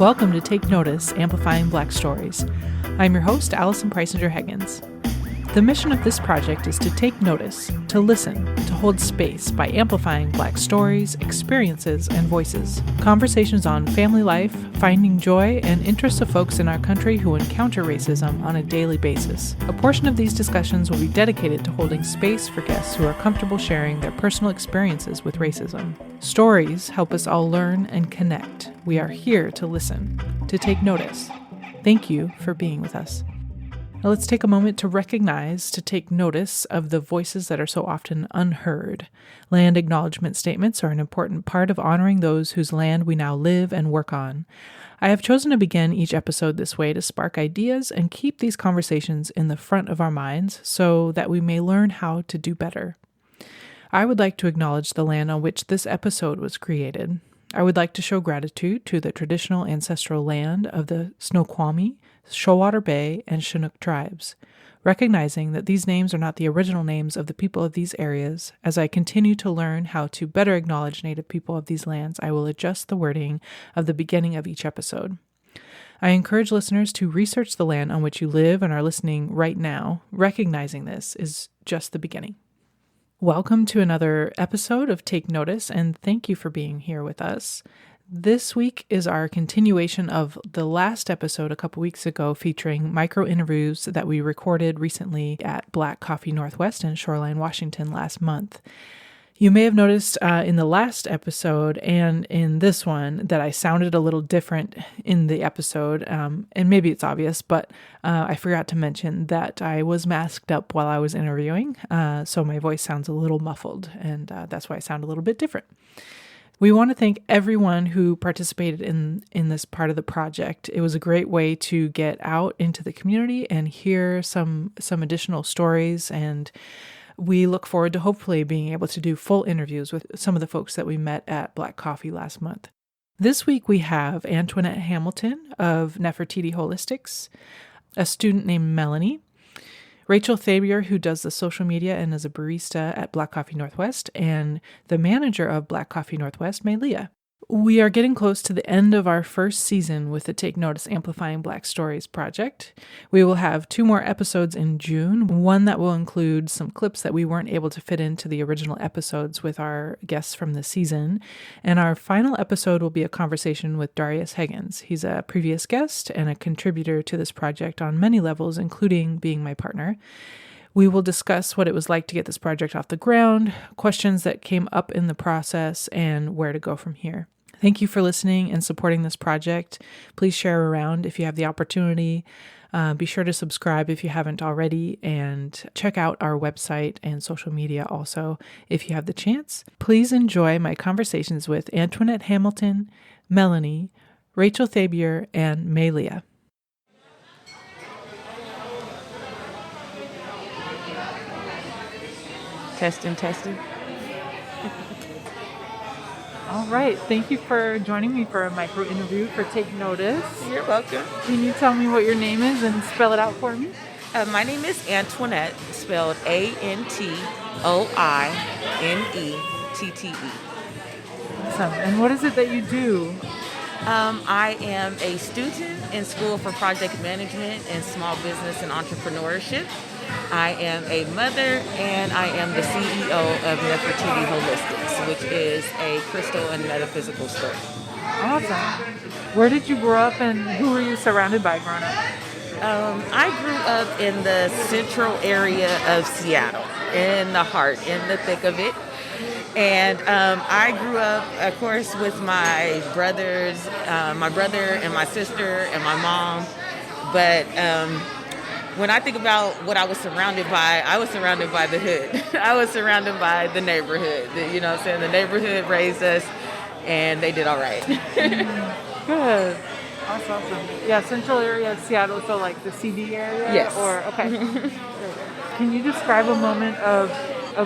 Welcome to Take Notice, Amplifying Black Stories. I'm your host, Allison Preisinger-Heggins. The mission of this project is to take notice, to listen, to hold space by amplifying Black stories, experiences, and voices. Conversations on family life, finding joy, and interests of folks in our country who encounter racism on a daily basis. A portion of these discussions will be dedicated to holding space for guests who are comfortable sharing their personal experiences with racism. Stories help us all learn and connect. We are here to listen, to take notice. Thank you for being with us. Now let's take a moment to recognize, to take notice of the voices that are so often unheard. Land acknowledgement statements are an important part of honoring those whose land we now live and work on. I have chosen to begin each episode this way to spark ideas and keep these conversations in the front of our minds so that we may learn how to do better. I would like to acknowledge the land on which this episode was created. I would like to show gratitude to the traditional ancestral land of the Snoqualmie, Shoreline Bay, and Chinook tribes, recognizing that these names are not the original names of the people of these areas. As I continue to learn how to better acknowledge Native people of these lands, I will adjust the wording of the beginning of each episode. I encourage listeners to research the land on which you live and are listening right now. Recognizing this is just the beginning. Welcome to another episode of Take Notice, and thank you for being here with us. This week is our continuation of the last episode a couple weeks ago featuring micro interviews that we recorded recently at Black Coffee Northwest in Shoreline, Washington last month. You may have noticed in the last episode and in this one that I sounded a little different in the episode, and maybe it's obvious, but I forgot to mention that I was masked up while I was interviewing, so my voice sounds a little muffled, and that's why I sound a little bit different. We want to thank everyone who participated in this part of the project. It was a great way to get out into the community and hear some additional stories, and we look forward to hopefully being able to do full interviews with some of the folks that we met at Black Coffee last month. This week we have Antoinette Hamilton of Nefertiti Holistics, a student named Melanie, Rachel Thabier, who does the social media and is a barista at Black Coffee Northwest, and the manager of Black Coffee Northwest, Leah. We are getting close to the end of our first season with the Take Notice Amplifying Black Stories project. We will have 2 more episodes in June, one that will include some clips that we weren't able to fit into the original episodes with our guests from the season. And our final episode will be a conversation with Preisinger-Heggins. He's a previous guest and a contributor to this project on many levels, including being my partner. We will discuss what it was like to get this project off the ground, questions that came up in the process, and where to go from here. Thank you for listening and supporting this project. Please share around if you have the opportunity. Be sure to subscribe if you haven't already, and check out our website and social media also if you have the chance. Please enjoy my conversations with Antoinette Hamilton, Melanie, Rachel Thabier, and Leah. Testing. All right. Thank you for joining me for a micro interview for Take Notice. You're welcome. Can you tell me what your name is and spell it out for me? My name is Antoinette, spelled Antoinette. Awesome. And what is it that you do? I am a student in School for Project Management and Small Business and Entrepreneurship. I am a mother, and I am the CEO of Nefertiti Holistics, which is a crystal and metaphysical store. Awesome. Where did you grow up, and who were you surrounded by growing up? I grew up in the central area of Seattle, in the heart, in the thick of it. And I grew up, of course, with my brothers, my brother and my sister and my mom. But when I think about what I was surrounded by the hood. I was surrounded by the neighborhood. You know what I'm saying? The neighborhood raised us, and they did all right. Good. That's awesome. Yeah, central area of Seattle, so like the CD area? Yes. Okay. Can you describe a moment of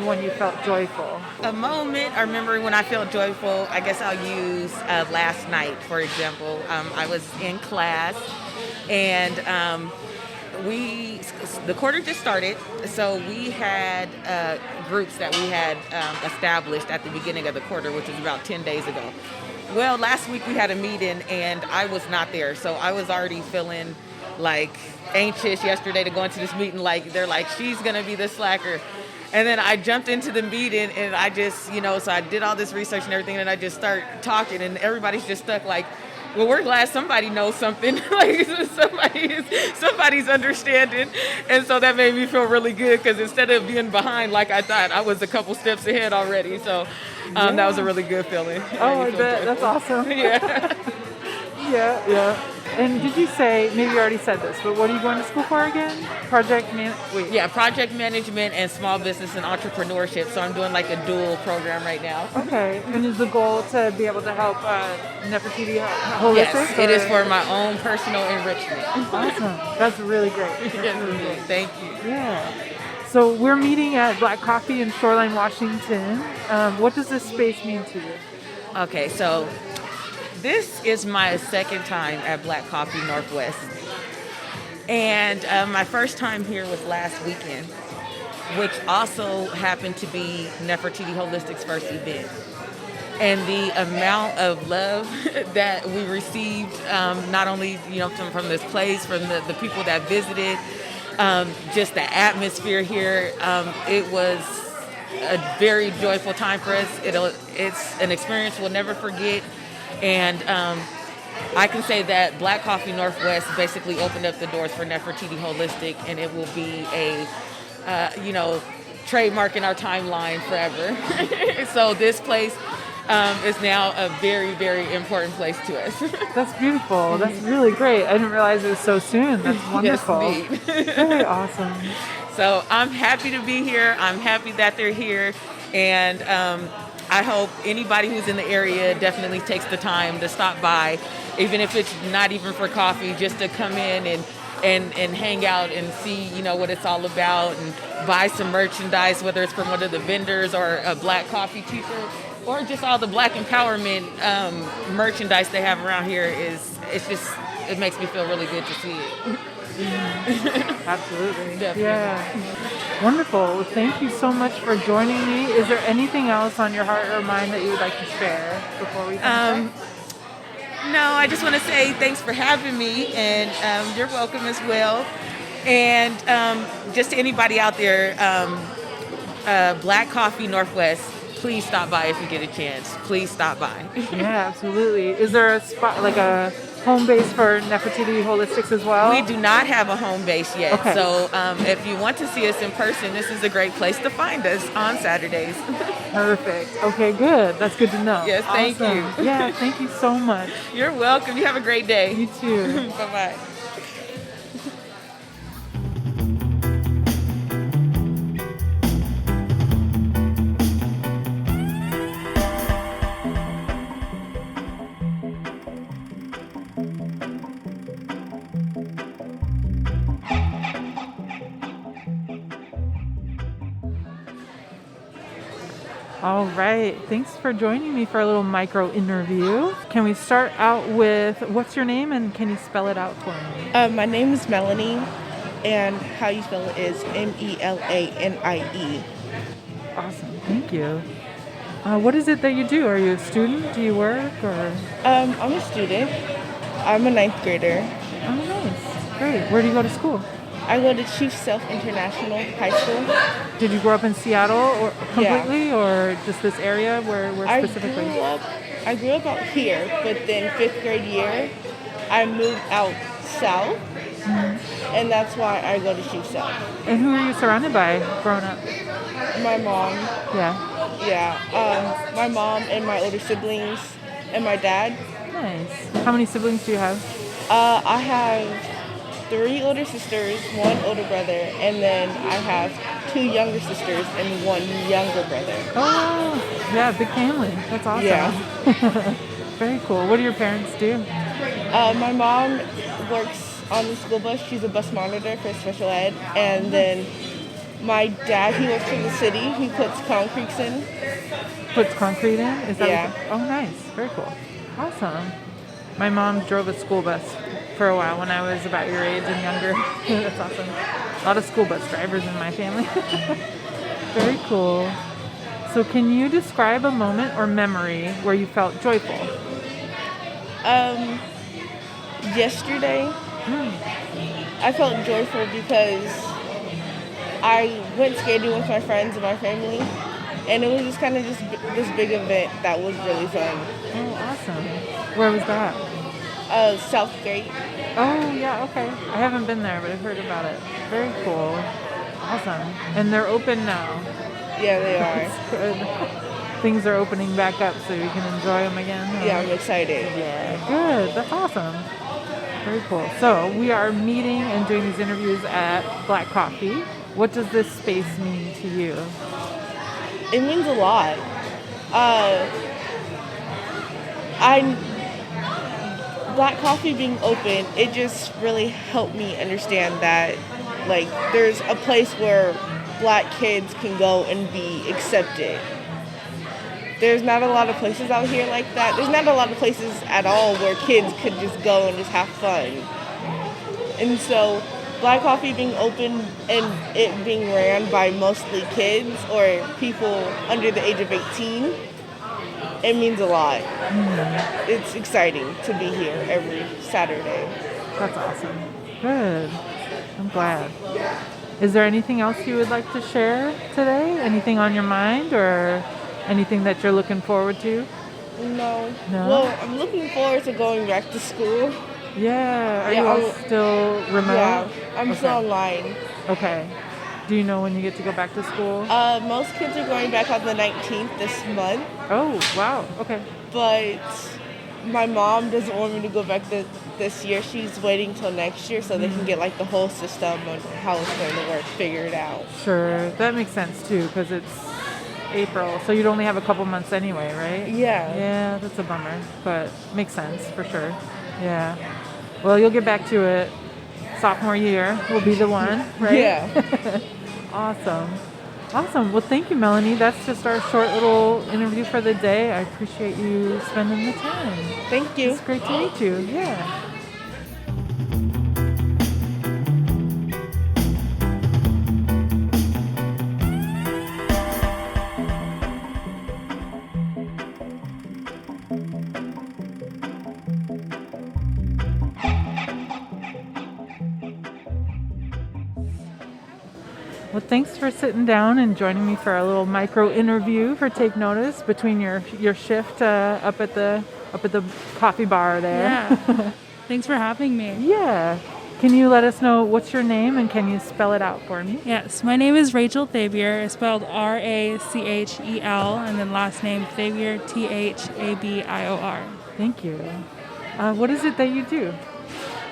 when you felt joyful? A moment, I remember when I felt joyful, I guess I'll use last night, for example. I was in class, and the quarter just started, so we had groups that we had established at the beginning of the quarter, which was about 10 days ago. Well, last week we had a meeting and I was not there. So I was already feeling like anxious yesterday to go into this meeting. Like, they're like, she's going to be the slacker. And then I jumped into the meeting and I just, so I did all this research and everything and I just start talking and everybody's just stuck like, well, we're glad somebody knows something. Like somebody's understanding. And so that made me feel really good because instead of being behind like I thought, I was a couple steps ahead already. So that was a really good feeling. Oh, I bet. That's awesome. Yeah. Yeah. And did you say, maybe you already said this, but what are you going to school for again? Project management and small business and entrepreneurship. So I'm doing like a dual program right now. Okay. And is the goal to be able to help Nefertiti Holistic? Yes, it is for my own personal enrichment. Awesome. That's really great. Thank you. Yeah. So we're meeting at Black Coffee in Shoreline, Washington. What does this space mean to you? Okay, so this is my second time at Black Coffee Northwest. And my first time here was last weekend, which also happened to be Nefertiti Holistic's first event. And the amount of love that we received, not only from this place, from the people that visited, just the atmosphere here, it was a very joyful time for us. It's an experience we'll never forget. And I can say that Black Coffee Northwest basically opened up the doors for Nefertiti Holistic, and it will be a, trademark in our timeline forever. So this place is now a very, very important place to us. That's beautiful. That's really great. I didn't realize it was so soon. That's wonderful. Yes, indeed. Very awesome. So I'm happy to be here. I'm happy that they're here. And I hope anybody who's in the area definitely takes the time to stop by, even if it's not even for coffee, just to come in and hang out and see, what it's all about and buy some merchandise, whether it's from one of the vendors or a Black Coffee t-shirt or just all the Black empowerment merchandise they have around here. It makes me feel really good to see it. Absolutely. Definitely. Yeah. Wonderful. Well, thank you so much for joining me. Is there anything else on your heart or mind that you would like to share before we finish? No, I just want to say thanks for having me, and you're welcome as well. And just to anybody out there, Black Coffee Northwest, please stop by if you get a chance. Please stop by. Yeah, absolutely. Is there a spot, like a home base for Nefertiti Holistics as well? We do not have a home base yet. Okay. So if you want to see us in person, this is a great place to find us on Saturdays. Perfect. Okay, good. That's good to know. Yes, thank you. Yeah, thank you so much. You're welcome. You have a great day. You too. Bye-bye. All right. Thanks for joining me for a little micro interview. Can we start out with what's your name and can you spell it out for me? My name is Melanie, and how you spell it is Melanie. Awesome. Thank you. What is it that you do? Are you a student? Do you work or? I'm a student. I'm a 9th grader. Oh, nice. Great. Where do you go to school? I go to Chief Sealth International High School. Did you grow up in Seattle or completely, or just this area? Where specifically? I grew up out here, but then 5th grade year, I moved out south, and that's why I go to Chief Sealth. And who are you surrounded by growing up? My mom. Yeah. My mom and my older siblings, and my dad. Nice. How many siblings do you have? I have 3 older sisters, 1 older brother, and then I have 2 younger sisters and 1 younger brother. Oh, yeah, big family. That's awesome. Yeah. Very cool. What do your parents do? My mom works on the school bus. She's a bus monitor for special ed. And then my dad, he works in the city. He puts concretes in. Puts concrete in? Is that Yeah. Oh, nice. Very cool. Awesome. My mom drove a school bus for a while when I was about your age and younger. That's awesome. A lot of school bus drivers in my family. Very cool. So can you describe a moment or memory where you felt joyful? Yesterday, I felt joyful because I went skating with my friends and my family, and it was just kind of just this big event that was really fun. Oh, awesome. Where was that? Southgate. Oh, yeah, okay. I haven't been there, but I've heard about it. Very cool. Awesome. And they're open now. Yeah, they are. That's good. Things are opening back up so you can enjoy them again. Huh? Yeah, I'm excited. Yeah, good. That's awesome. Very cool. So we are meeting and doing these interviews at Black Coffee. What does this space mean to you? It means a lot. Black Coffee being open, it just really helped me understand that, like, there's a place where Black kids can go and be accepted. There's not a lot of places out here like that. There's not a lot of places at all where kids could just go and just have fun. And so Black Coffee being open and it being ran by mostly kids or people under the age of 18, it means a lot. Mm-hmm. It's exciting to be here every Saturday. That's awesome. Good. I'm glad. Is there anything else you would like to share today? Anything on your mind or anything that you're looking forward to? No. No? Well, I'm looking forward to going back to school. Yeah. Are you all still remote? Yeah, I'm still online. Okay. Do you know when you get to go back to school? Most kids are going back on the 19th this month. Oh, wow. Okay. But my mom doesn't want me to go back this year. She's waiting till next year so they can get like the whole system of how it's going to work figured out. Sure. That makes sense too because it's April, so you'd only have a couple months anyway, right? Yeah. Yeah, that's a bummer, but makes sense for sure. Yeah. Well, you'll get back to it. Sophomore year will be the one, right? Yeah. Awesome. Awesome. Well, thank you, Melanie. That's just our short little interview for the day. I appreciate you spending the time. Thank you. It's great to meet you. Yeah. Well, thanks for sitting down and joining me for a little micro interview for Take Notice between your shift up at the coffee bar there. Yeah. Thanks for having me. Yeah. Can you let us know what's your name and can you spell it out for me? Yes, my name is Rachel Thabier. It's spelled Rachel, and then last name Thabier, Thabior. Thank you. What is it that you do?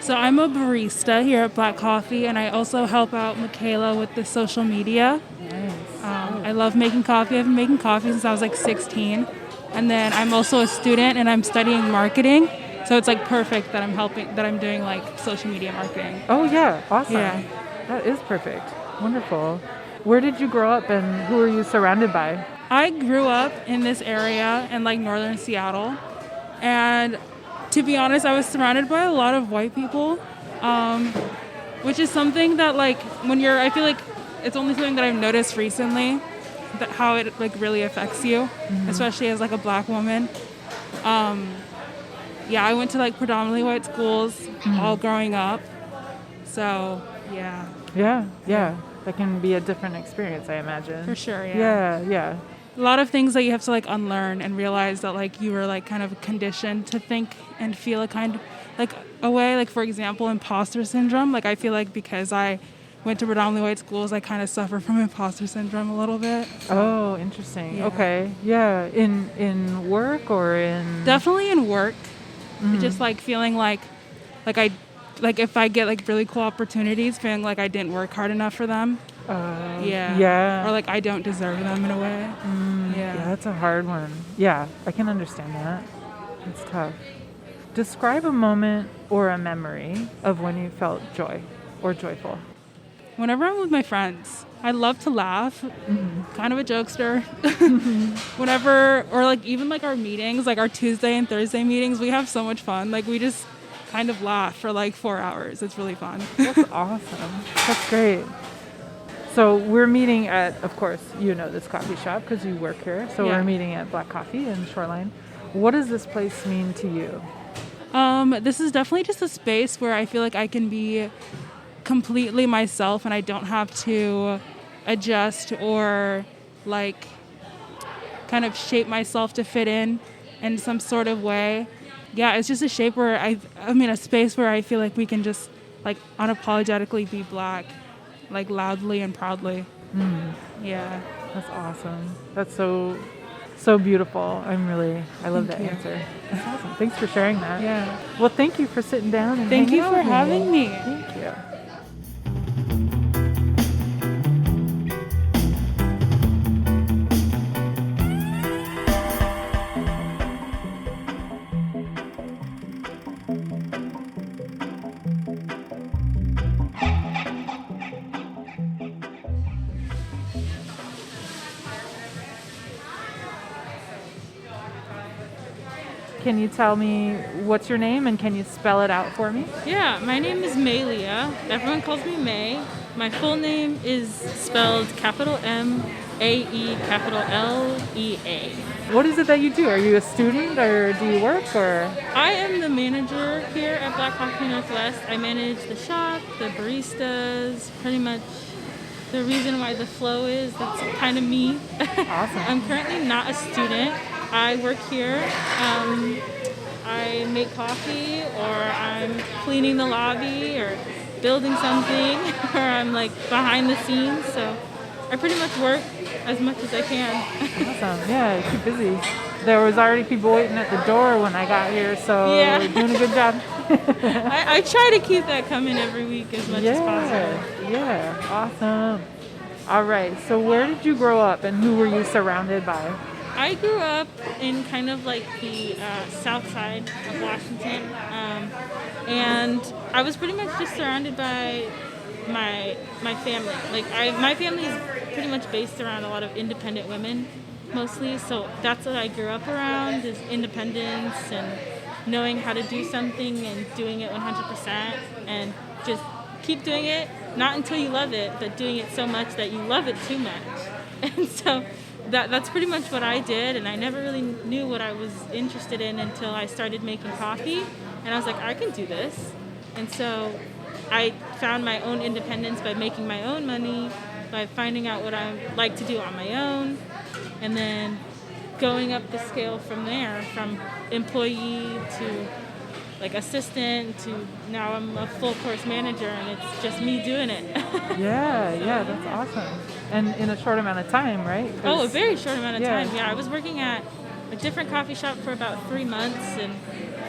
So I'm a barista here at Black Coffee, and I also help out Michaela with the social media. Nice. I love making coffee. I've been making coffee since I was like 16. And then I'm also a student, and I'm studying marketing. So it's like perfect that I'm doing like social media marketing. Oh, yeah. Awesome. Yeah. That is perfect. Wonderful. Where did you grow up and who are you surrounded by? I grew up in this area in like northern Seattle. And to be honest, I was surrounded by a lot of white people, which is something that like I feel like it's only something that I've noticed recently, that how it like really affects you, especially as like a Black woman. Yeah, I went to like predominantly white schools all growing up. So, yeah. Yeah. That can be a different experience, I imagine. For sure, yeah. Yeah. A lot of things that you have to like unlearn and realize that like you were like kind of conditioned to think and feel a kind of like a way, like for example, imposter syndrome. Like I feel like because I went to predominantly white schools, I kind of suffer from imposter syndrome a little bit. Oh, interesting. Yeah. Okay. Yeah. In work or in... Definitely in work. Just like feeling like if I get like really cool opportunities, feeling like I didn't work hard enough for them. Yeah. Or like I don't deserve them in a way. Yeah, that's a hard one. Yeah, I can understand that. It's tough. Describe a moment or a memory of when you felt joy or joyful. Whenever I'm with my friends, I love to laugh. Kind of a jokester. Whenever, or like even like our meetings, like our Tuesday and Thursday meetings, we have so much fun. Like we just kind of laugh for like 4 hours. It's really fun. That's awesome. That's great. So we're meeting at, of course, you know this coffee shop because you work here. So Yeah. we're meeting at Black Coffee in Shoreline. What does this place mean to you? This is definitely just a space where I feel like I can be completely myself and I don't have to adjust or like kind of shape myself to fit in some sort of way. Yeah, it's just a shape where a space where I feel like we can just like unapologetically be Black, like loudly and proudly. Yeah. That's awesome. That's so beautiful. I love that answer. That's awesome. Thanks for sharing that. Yeah. Well, thank you for sitting down and Thank hanging you out for with having me. Thank you. Can you tell me what's your name and can you spell it out for me? Yeah, my name is Maylia. Everyone calls me May. My full name is spelled capital M-A-E, capital L-E-A. What is it that you do? Are you a student or do you work or? I am the manager here at Black Coffee Northwest. I manage the shop, the baristas, pretty much the reason why the flow is, that's kind of me. Awesome. I'm currently not a student. I work here. I make coffee, or I'm cleaning the lobby, or building something, or I'm like behind the scenes. So I pretty much work as much as I can. Awesome. Yeah, you keep busy. There was already people waiting at the door when I got here, so Yeah. you're doing a good job. I try to keep that coming every week as much as possible. Yeah, awesome. All right, so where did you grow up and who were you surrounded by? I grew up in kind of like the south side of Washington, and I was pretty much just surrounded by my family. Like my family is pretty much based around a lot of independent women, mostly. So that's what I grew up around, is independence and knowing how to do something and doing it 100%, and just keep doing it, not until you love it, but doing it so much that you love it too much. And so that's pretty much what I did, and I never really knew what I was interested in until I started making coffee, and I was like, I can do this. And so I found my own independence by making my own money, by finding out what I like to do on my own, and then going up the scale from there, from employee to like assistant to now I'm a full course manager, and it's just me doing it. Yeah, that's awesome. And in a short amount of time, right? Oh, a very short amount of Yeah. time. Yeah, I was working at a different coffee shop for about 3 months, and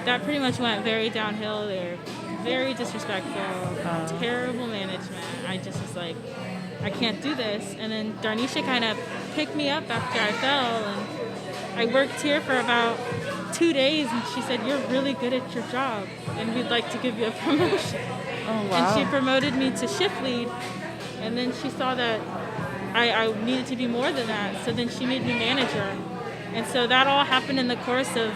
that pretty much went very downhill. They're very disrespectful, terrible management. I just was like, I can't do this. And then Darnisha kind of picked me up after I fell, and I worked here for about 2 days, and she said, you're really good at your job, and we'd like to give you a promotion. Oh, wow. And she promoted me to shift lead, and then she saw that I needed to be more than that, so then she made me manager. And so that all happened in the course of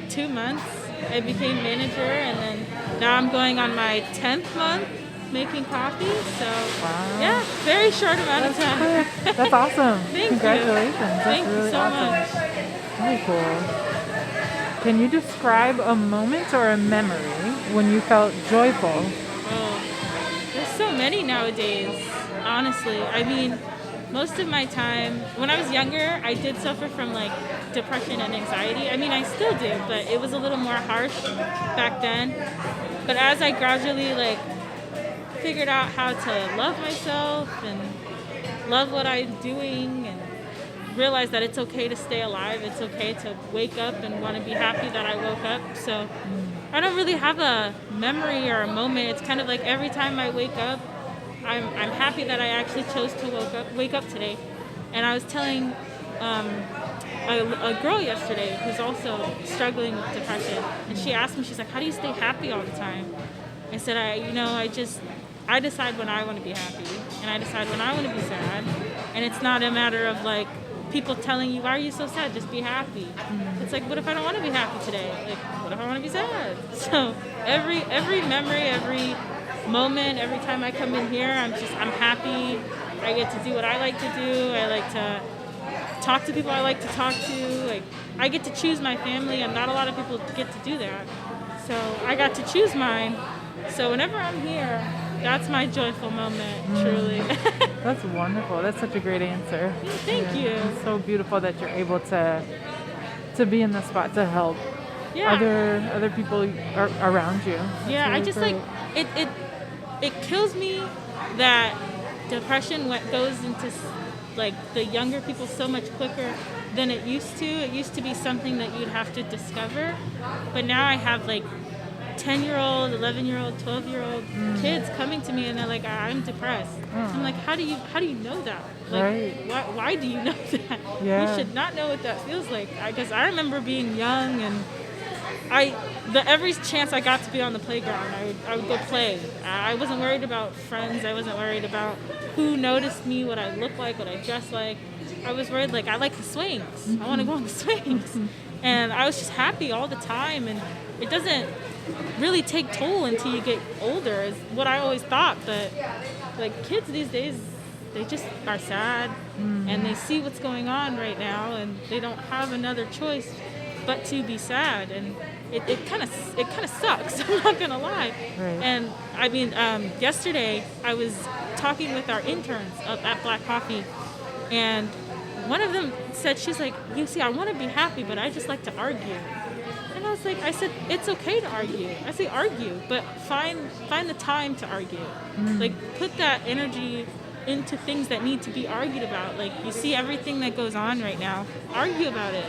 2 months. I became manager, and then now I'm going on my 10th month making coffee, so Wow. yeah, very short amount of time. That's awesome. Thank you. Congratulations. That's Thank really you so awesome. much. Very cool. Can you describe a moment or a memory when you felt joyful? Oh, there's so many nowadays, honestly. I mean, most of my time, when I was younger, I did suffer from like depression and anxiety. I mean, I still do, but it was a little more harsh back then. But as I gradually like figured out how to love myself and love what I'm doing, and realize that it's okay to stay alive, it's okay to wake up and want to be happy that I woke up. So I don't really have a memory or a moment. It's kind of like every time I wake up, I'm happy that I actually chose to wake up today. And I was telling a girl yesterday who's also struggling with depression, and she asked me, she's like, how do you stay happy all the time? I said, I decide when I want to be happy, and I decide when I want to be sad. And it's not a matter of like people telling you, why are you so sad? Just be happy. It's like, what if I don't want to be happy today? Like, what if I want to be sad? So every memory, every moment, every time I come in here, I'm happy. I get to do what I like to do. I like to talk to people I like to talk to. Like, I get to choose my family, and not a lot of people get to do that. So I got to choose mine. So whenever I'm here, that's my joyful moment, truly. That's wonderful. That's such a great answer. Thank you. It's so beautiful that you're able to be in the spot to help Yeah. other people around you. That's Yeah, I really just great. like it kills me that depression goes into like the younger people so much quicker than it used to. It used to be something that you'd have to discover, but now I have like 10-year-old, 11-year-old, 12-year-old kids coming to me and they're like, I'm depressed. I'm like, how do you know that? Like, Right. why do you know that? Yeah. You should not know what that feels like. Because I remember being young and every chance I got to be on the playground, I would go play. I wasn't worried about friends. I wasn't worried about who noticed me, what I looked like, what I dressed like. I was worried, like, I like the swings. I want to go on the swings. And I was just happy all the time. And it doesn't really take toll until you get older, is what I always thought. But, like, kids these days, they just are sad. And they see what's going on right now. And they don't have another choice but to be sad. And it kind of sucks. I'm not gonna lie. Right. And I mean, yesterday I was talking with our interns up at Black Coffee, and one of them said, she's like, you see, I want to be happy, but I just like to argue. And I said, it's okay to argue. I say argue, but find the time to argue. Like, put that energy into things that need to be argued about. Like, you see everything that goes on right now, argue about it.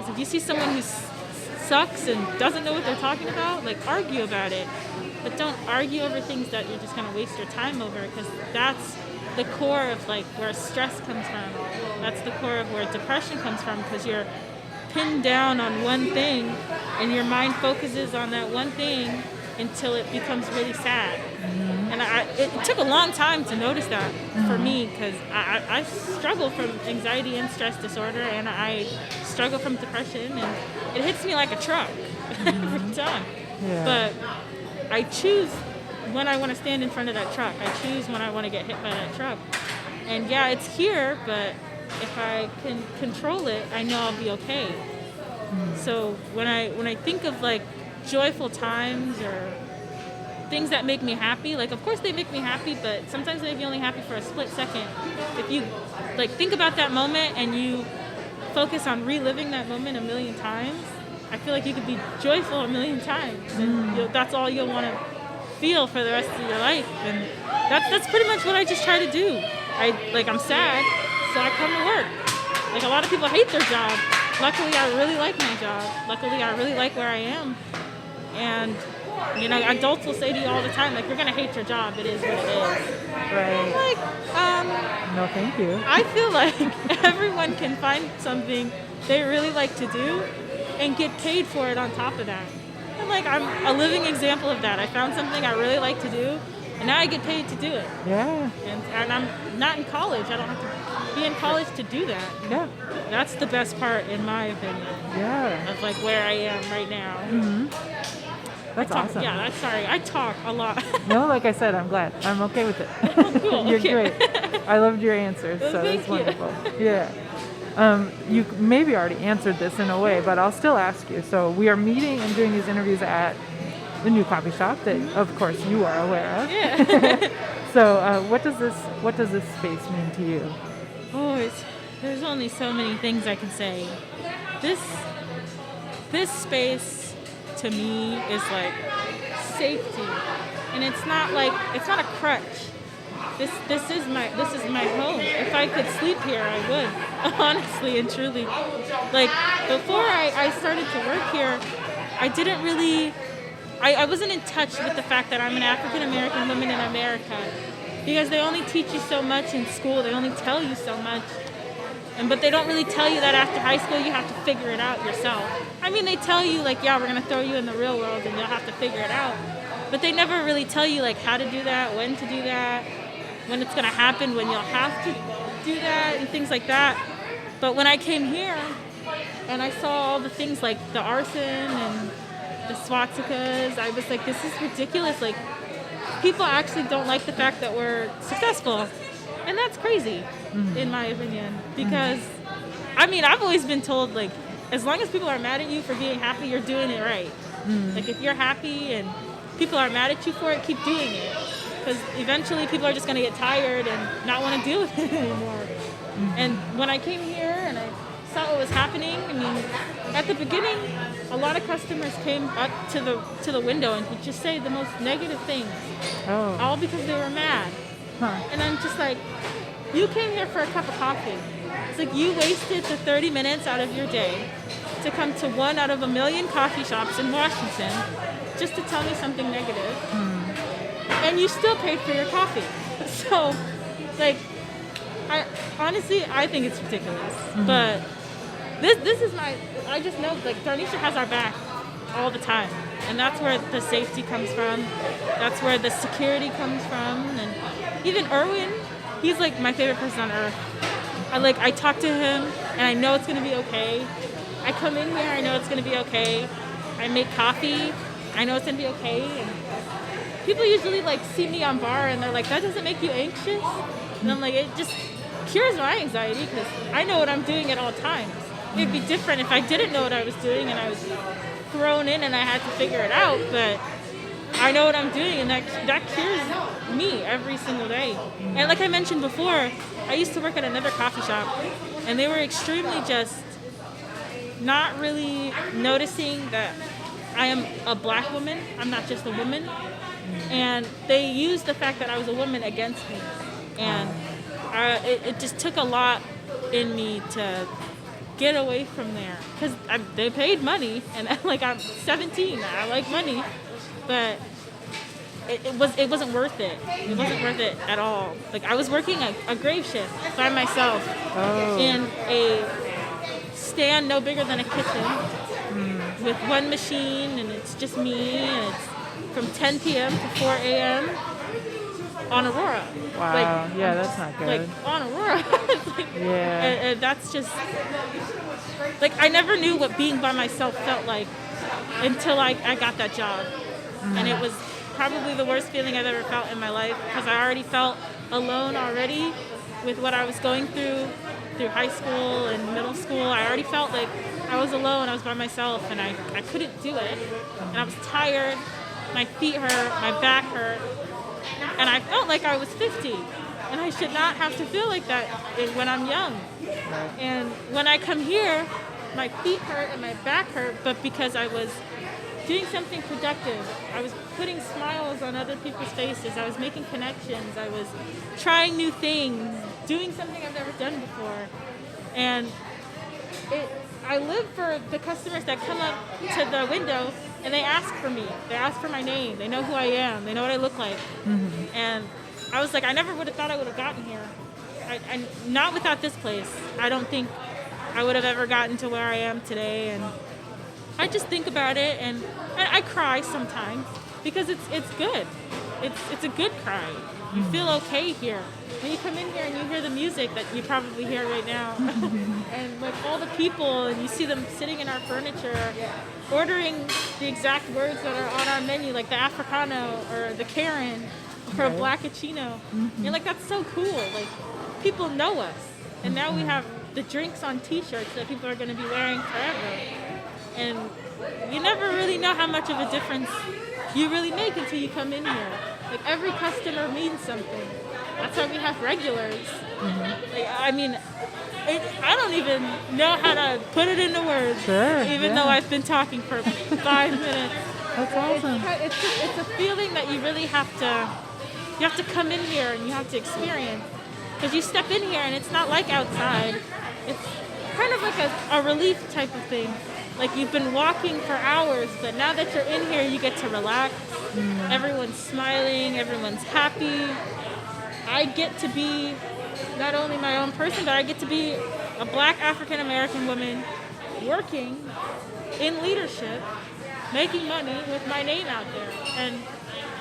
If you see someone who sucks and doesn't know what they're talking about, like, argue about it. But don't argue over things that you're just going to waste your time over, because that's the core of, like, where stress comes from. That's the core of where depression comes from, because you're pinned down on one thing and your mind focuses on that one thing until it becomes really sad. And it took a long time to notice that for me, because I struggle from anxiety and stress disorder, and I struggle from depression, and it hits me like a truck every time. Yeah. But I choose when I want to stand in front of that truck. I choose when I want to get hit by that truck. And yeah, it's here, but if I can control it, I know I'll be okay. So when I think of, like, joyful times or things that make me happy, like, of course they make me happy, but sometimes they make me only happy for a split second. If you, like, think about that moment and you focus on reliving that moment a million times, I feel like you could be joyful a million times, and that's all you'll want to feel for the rest of your life. And that's pretty much what I just try to do. I'm sad, so I come to work. Like, a lot of people hate their job. Luckily, I really like my job. Luckily, I really like where I am. And, you know, adults will say to you all the time, like, you're going to hate your job. It is what it is. Right. Like, No, thank you. I feel like everyone can find something they really like to do and get paid for it on top of that. And, like, I'm a living example of that. I found something I really like to do, and now I get paid to do it. Yeah. And I'm not in college. I don't have to be in college to do that. Yeah. That's the best part, in my opinion, Yeah. of, like, where I am right now. That's awesome. Yeah, sorry. I talk a lot. No, like I said, I'm glad. I'm okay with it. Cool. You're Okay. great. I loved your answers, so Thank that's you. wonderful. Yeah. You maybe already answered this in a way, but I'll still ask you. So we are meeting and doing these interviews at the new coffee shop that, of course, you are aware of. Yeah. So what does this space mean to you? Oh, there's only so many things I can say. This space to me is like safety, and it's not a crutch. This is my home. If I could sleep here, I would, honestly and truly. Like, before I started to work here, I wasn't in touch with the fact that I'm an African American woman in America, because they only teach you so much in school. They only tell you so much. But they don't really tell you that after high school you have to figure it out yourself. I mean, they tell you, like, yeah, we're going to throw you in the real world and you'll have to figure it out. But they never really tell you, like, how to do that, when to do that, when it's going to happen, when you'll have to do that, and things like that. But when I came here and I saw all the things like the arson and the swastikas, I was like, this is ridiculous. Like, people actually don't like the fact that we're successful. And that's crazy, in my opinion, because, I mean, I've always been told, like, as long as people are mad at you for being happy, you're doing it right. Like if you're happy and people are mad at you for it, keep doing it. Because eventually people are just going to get tired and not want to deal with it anymore. And when I came here and I saw what was happening, I mean, at the beginning, a lot of customers came up to the window and would just say the most negative things, all because they were mad. And I'm just like, you came here for a cup of coffee. It's like you wasted the 30 minutes out of your day to come to one out of a million coffee shops in Washington just to tell me something negative. And you still paid for your coffee. So, like, I think it's ridiculous. But this is I just know, like, Darnisha has our back all the time. And that's where the safety comes from. That's where the security comes from. And even Erwin, he's, like, my favorite person on earth. I talk to him, and I know it's going to be okay. I come in here, I know it's going to be okay. I make coffee, I know it's going to be okay. And people usually like see me on bar and they're like, that doesn't make you anxious? And I'm like, it just cures my anxiety because I know what I'm doing at all times. It'd be different if I didn't know what I was doing and I was thrown in and I had to figure it out, but I know what I'm doing and that cures me every single day. And like I mentioned before, I used to work at another coffee shop and they were extremely just not really noticing that I am a black woman. I'm not just a woman. And they used the fact that I was a woman against me. And it just took a lot in me to get away from there. Because they paid money, and like I'm 17, I like money. But it wasn't worth it. It wasn't worth it at all. Like I was working a grave shift by myself in a stand no bigger than a kitchen with one machine, and it's just me, and it's from 10 p.m. to 4 a.m. on Aurora. Wow. Yeah, that's not good. Like, on Aurora. And that's just... Like, I never knew what being by myself felt like until I got that job. And it was probably the worst feeling I've ever felt in my life because I already felt alone already with what I was going through high school and middle school. I already felt like I was alone. I was by myself, and I couldn't do it. And I was tired. My feet hurt, my back hurt, and I felt like I was 50, and I should not have to feel like that when I'm young. And when I come here, my feet hurt and my back hurt, but because I was doing something productive, I was putting smiles on other people's faces, I was making connections, I was trying new things, doing something I've never done before. And I live for the customers that come up to the window and they ask for me. They ask for my name. They know who I am. They know what I look like. And I was like, I never would have thought I would have gotten here. I not without this place. I don't think I would have ever gotten to where I am today. And I just think about it, and I cry sometimes because it's good. It's a good cry. You feel okay here. When you come in here and you hear the music that you probably hear right now, and like all the people, and you see them sitting in our furniture, ordering the exact words that are on our menu, like the Africano or the Karen or a Blackachino. And like that's so cool. Like people know us, and now we have the drinks on T-shirts that people are going to be wearing forever. And you never really know how much of a difference you really make until you come in here. Like every customer means something. That's why we have regulars. Like, I mean, I don't even know how to put it into words. Sure, even though I've been talking for 5 minutes. That's awesome. It's a feeling that you really have to come in here and you have to experience. Because you step in here and it's not like outside. It's kind of like a relief type of thing. Like you've been walking for hours, but now that you're in here, you get to relax. Everyone's smiling, everyone's happy. I get to be not only my own person, but I get to be a Black African American woman working in leadership, making money with my name out there. And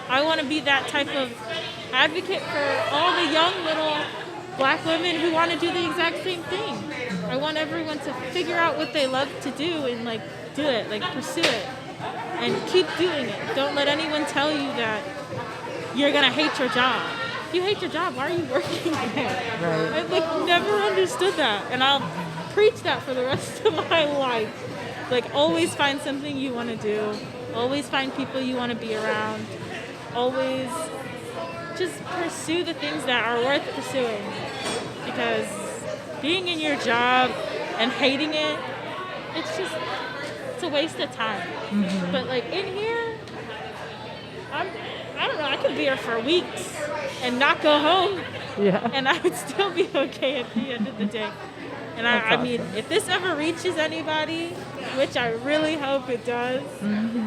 I want to be that type of advocate for all the young little Black women who want to do the exact same thing. I want everyone to figure out what they love to do and like do it, like pursue it, and keep doing it. Don't let anyone tell you that you're gonna hate your job. If you hate your job, why are you working there? Right. I like never understood that, and I'll preach that for the rest of my life. Like always find something you want to do, Always find people you want to be around. Always just pursue the things that are worth pursuing. Because being in your job and hating it, it's a waste of time. Mm-hmm. But like in here, I don't know, I could be here for weeks and not go home, Yeah. and I would still be okay at the end of the day. And I mean, if this ever reaches anybody, which I really hope it does,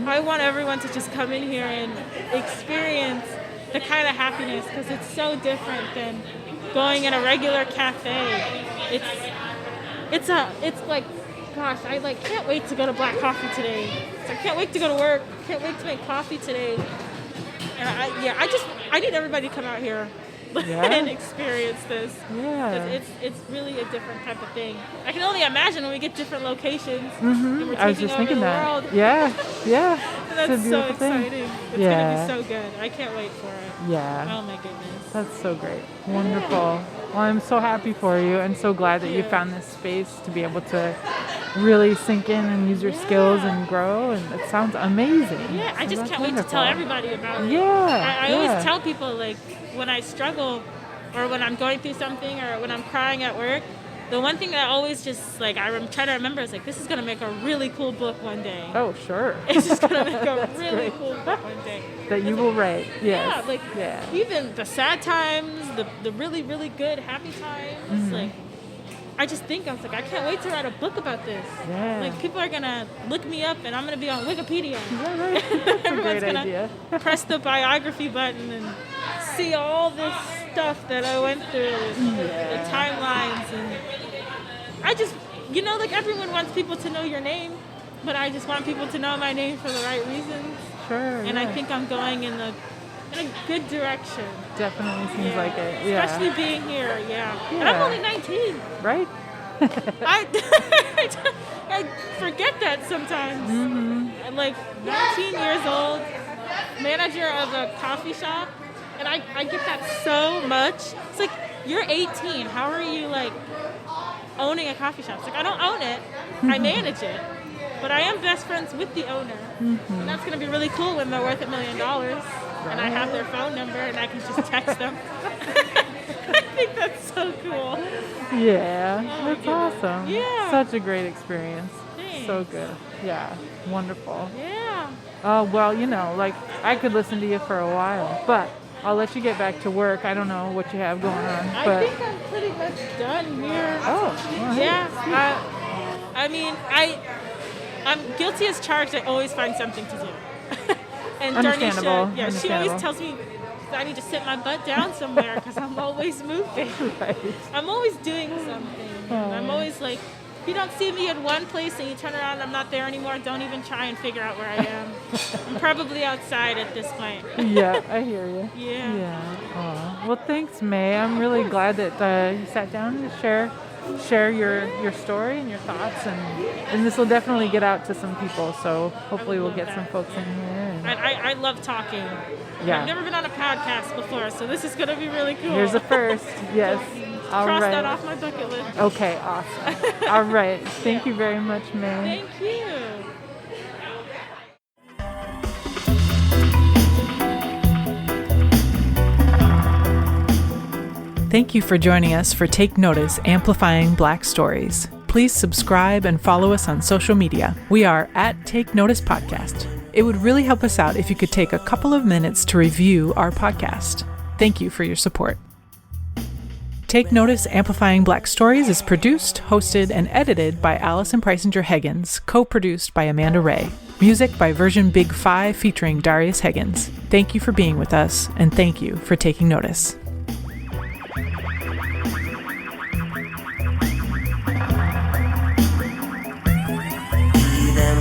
I want everyone to just come in here and experience the kind of happiness, because it's so different than going in a regular cafe. It's like, gosh, I like can't wait to go to Black Coffee today. So I can't wait to go to work. Can't wait to make coffee today. And I need everybody to come out here and experience this. Yeah. It's really a different type of thing. I can only imagine when we get different locations. Mm-hmm. And we're I was taking just over thinking the that. world. Yeah. Yeah. And that's It's a so beautiful thing. exciting. It's Yeah. gonna be so good. I can't wait for it. Yeah. Oh my goodness. That's so great. Wonderful. Well, I'm so happy for you and so glad that you you. found this space to be able to really sink in and use your skills and grow. And it sounds amazing. Yeah, I So just that's can't wait to wonderful. tell everybody about it. Yeah. I always tell people, like, when I struggle or when I'm going through something or when I'm crying at work, the one thing that I always just, like, try to remember is, like, this is going to make a really cool book one day. Oh, sure. It's just going to make a really great. cool book one day. That you will write. Yes. Yeah, like, even the sad times, the really, really good, happy times, like, I just think, I was like, I can't wait to write a book about this. Yeah. Like, people are going to look me up and I'm going to be on Wikipedia. Yeah, right. That's a Everyone's great gonna idea. press the biography button and see all this stuff that I went through, and the timelines, and I just, like, everyone wants people to know your name, but I just want people to know my name for the right reasons. Sure. And I think I'm going in a good direction. Definitely seems like it. Yeah. Especially being here, And I'm only 19. Right? I forget that sometimes. I'm like 19 years old, manager of a coffee shop, and I get that so much. It's like, you're 18. How are you, like, owning a coffee shop? It's like, I don't own it. I manage it. But I am best friends with the owner. And that's going to be really cool when they're worth $1 million. And I have their phone number and I can just text them. I think that's so cool. Yeah. Oh, That's awesome. Yeah. Such a great experience. Thanks. So good. Yeah. Wonderful. Yeah. Well, like, I could listen to you for a while, but I'll let you get back to work. I don't know what you have going on, I but think I'm pretty much done here. well, hey. Yeah. I mean, I'm guilty as charged. I always find something to do. And Understandable. Darnisha, she always tells me I need to sit my butt down somewhere because I'm always moving. Right. I'm always doing something. And I'm always like, if you don't see me at one place and you turn around and I'm not there anymore, don't even try and figure out where I am. I'm probably outside at this point. Yeah, I hear you. Yeah. Yeah. Aw. Well, thanks, May. I'm really glad that you sat down to share your story and your thoughts, and this will definitely get out to some people. So hopefully we'll get some folks in here. And I love talking. Yeah. I've never been on a podcast before, so this is going to be really cool. Here's a first. Yes. All Cross right. that off my bucket list. Okay. Awesome. All right. Thank you very much, May. Thank you. Thank you for joining us for Take Notice Amplifying Black Stories. Please subscribe and follow us on social media. We are at Take Notice Podcast. It would really help us out if you could take a couple of minutes to review our podcast. Thank you for your support. Take Notice Amplifying Black Stories is produced, hosted, and edited by Allison Preisinger-Heggins, co-produced by Amanda Ray. Music by Version Big 5 featuring Darius Heggins. Thank you for being with us, and thank you for taking notice.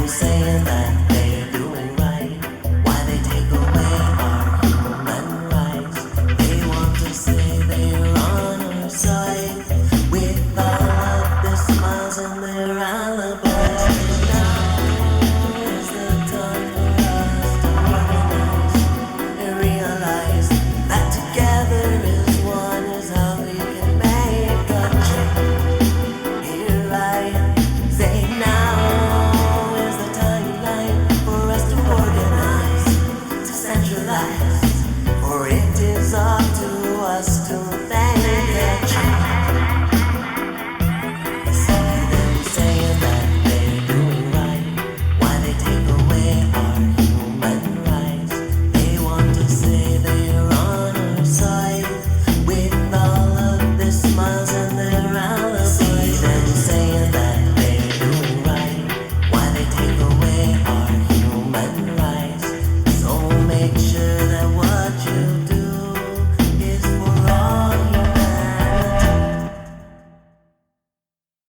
Saying that they're doing right, why they take away our human rights. They want to say they're on our side with all of their smiles and their alibis. Now is the time for us to organize and realize that together change.